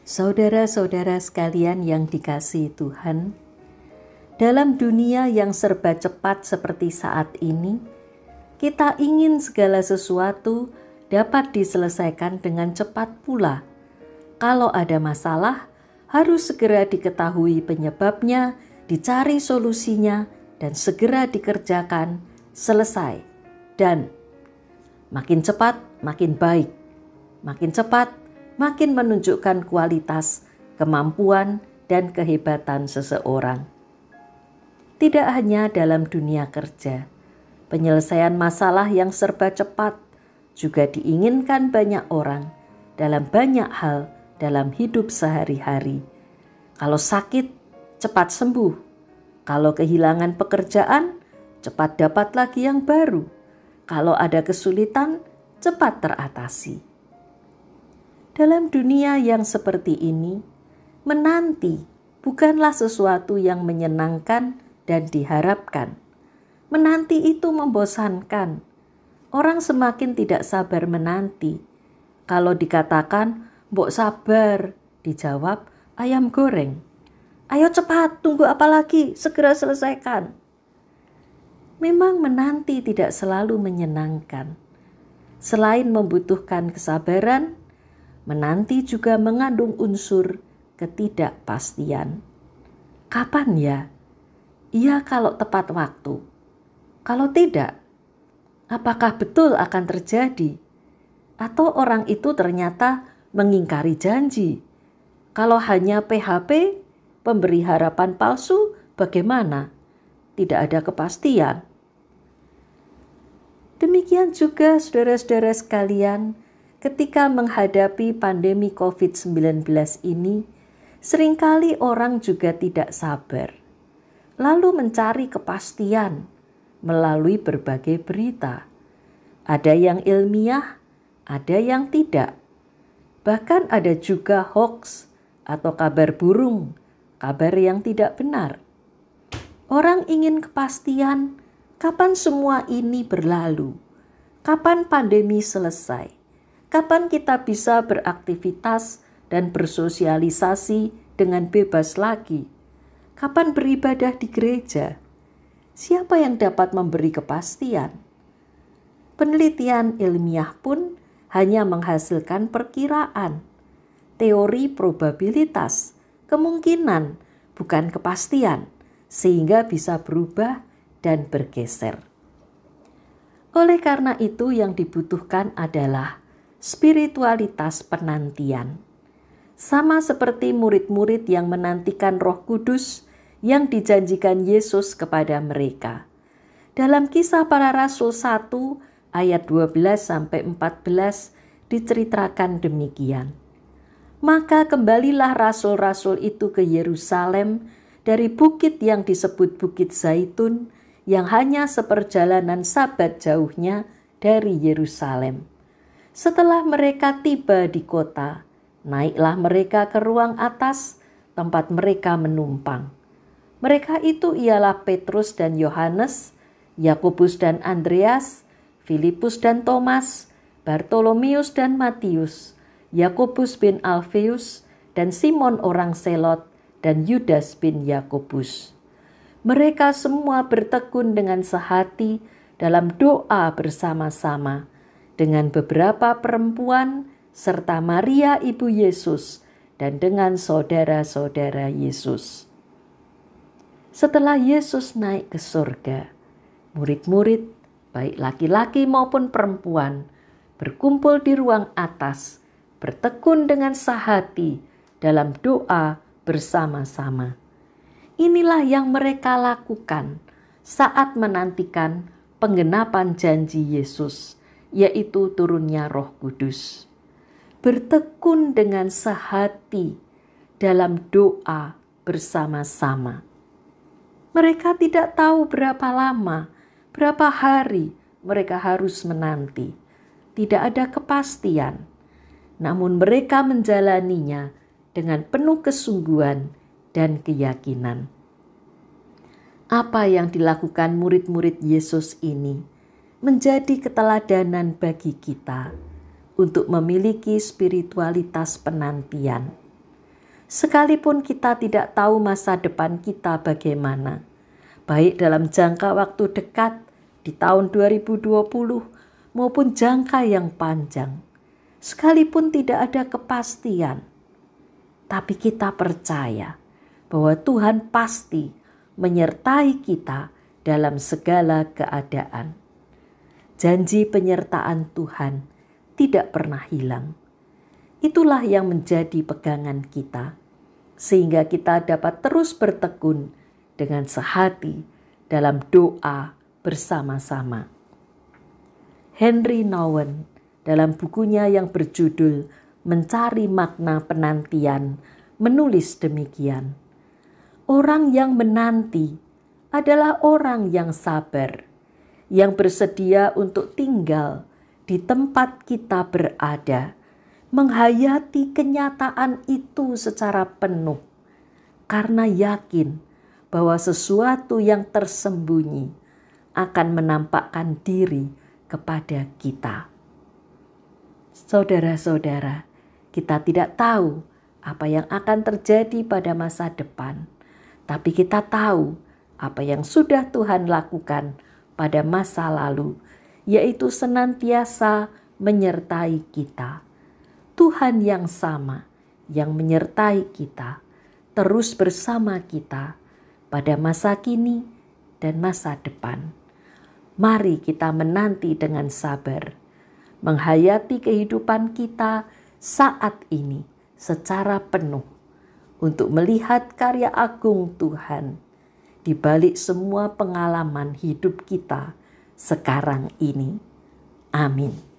Saudara-saudara sekalian yang dikasihi Tuhan, dalam dunia yang serba cepat seperti saat ini, kita ingin segala sesuatu dapat diselesaikan dengan cepat pula. Kalau ada masalah, harus segera diketahui penyebabnya, dicari solusinya, dan segera dikerjakan, selesai. Dan makin cepat, makin baik. Makin cepat, makin menunjukkan kualitas, kemampuan, dan kehebatan seseorang. Tidak hanya dalam dunia kerja, penyelesaian masalah yang serba cepat juga diinginkan banyak orang dalam banyak hal dalam hidup sehari-hari. Kalau sakit, cepat sembuh. Kalau kehilangan pekerjaan, cepat dapat lagi yang baru. Kalau ada kesulitan, cepat teratasi. Dalam dunia yang seperti ini, menanti bukanlah sesuatu yang menyenangkan dan diharapkan. Menanti itu membosankan. Orang semakin tidak sabar menanti. Kalau dikatakan, "Mbok sabar," dijawab, "Ayam goreng." "Ayo cepat, tunggu apa lagi? Segera selesaikan." Memang menanti tidak selalu menyenangkan. Selain membutuhkan kesabaran, menanti juga mengandung unsur ketidakpastian. Kapan ya? Iya, kalau tepat waktu. Kalau tidak, apakah betul akan terjadi? Atau orang itu ternyata mengingkari janji? Kalau hanya PHP, pemberi harapan palsu, bagaimana? Tidak ada kepastian. Demikian juga saudara-saudara sekalian, ketika menghadapi pandemi COVID-19 ini, seringkali orang juga tidak sabar, lalu mencari kepastian melalui berbagai berita. Ada yang ilmiah, ada yang tidak. Bahkan ada juga hoax atau kabar burung, kabar yang tidak benar. Orang ingin kepastian kapan semua ini berlalu, kapan pandemi selesai. Kapan kita bisa beraktivitas dan bersosialisasi dengan bebas lagi? Kapan beribadah di gereja? Siapa yang dapat memberi kepastian? Penelitian ilmiah pun hanya menghasilkan perkiraan, teori probabilitas, kemungkinan, bukan kepastian, sehingga bisa berubah dan bergeser. Oleh karena itu yang dibutuhkan adalah spiritualitas penantian. Sama seperti murid-murid yang menantikan Roh Kudus yang dijanjikan Yesus kepada mereka. Dalam Kisah Para Rasul 1 ayat 12-14 diceritakan demikian. Maka kembalilah rasul-rasul itu ke Yerusalem dari bukit yang disebut Bukit Zaitun yang hanya seperjalanan sabat jauhnya dari Yerusalem. Setelah mereka tiba di kota, naiklah mereka ke ruang atas tempat mereka menumpang. Mereka itu ialah Petrus dan Yohanes, Yakobus dan Andreas, Filipus dan Thomas, Bartolomeus dan Matius, Yakobus bin Alfeus, dan Simon orang Selot, dan Yudas bin Yakobus. Mereka semua bertekun dengan sehati dalam doa bersama-sama dengan beberapa perempuan serta Maria ibu Yesus dan dengan saudara-saudara Yesus. Setelah Yesus naik ke surga, murid-murid baik laki-laki maupun perempuan berkumpul di ruang atas, bertekun dengan sehati dalam doa bersama-sama. Inilah yang mereka lakukan saat menantikan penggenapan janji Yesus, yaitu turunnya Roh Kudus. Bertekun dengan sehati dalam doa bersama-sama. Mereka tidak tahu berapa lama, berapa hari mereka harus menanti. Tidak ada kepastian, namun mereka menjalaninya dengan penuh kesungguhan dan keyakinan. Apa yang dilakukan murid-murid Yesus ini menjadi keteladanan bagi kita untuk memiliki spiritualitas penantian. Sekalipun kita tidak tahu masa depan kita bagaimana, baik dalam jangka waktu dekat di tahun 2020 maupun jangka yang panjang, sekalipun tidak ada kepastian, tapi kita percaya bahwa Tuhan pasti menyertai kita dalam segala keadaan. Janji penyertaan Tuhan tidak pernah hilang. Itulah yang menjadi pegangan kita, sehingga kita dapat terus bertekun dengan sehati dalam doa bersama-sama. Henry Nouwen dalam bukunya yang berjudul Mencari Makna Penantian menulis demikian. Orang yang menanti adalah orang yang sabar, yang bersedia untuk tinggal di tempat kita berada, menghayati kenyataan itu secara penuh, karena yakin bahwa sesuatu yang tersembunyi akan menampakkan diri kepada kita. Saudara-saudara, kita tidak tahu apa yang akan terjadi pada masa depan, tapi kita tahu apa yang sudah Tuhan lakukan pada masa lalu, yaitu senantiasa menyertai kita. Tuhan yang sama yang menyertai kita, terus bersama kita pada masa kini dan masa depan. Mari kita menanti dengan sabar, menghayati kehidupan kita saat ini secara penuh, untuk melihat karya agung Tuhan di balik semua pengalaman hidup kita sekarang ini. Amin.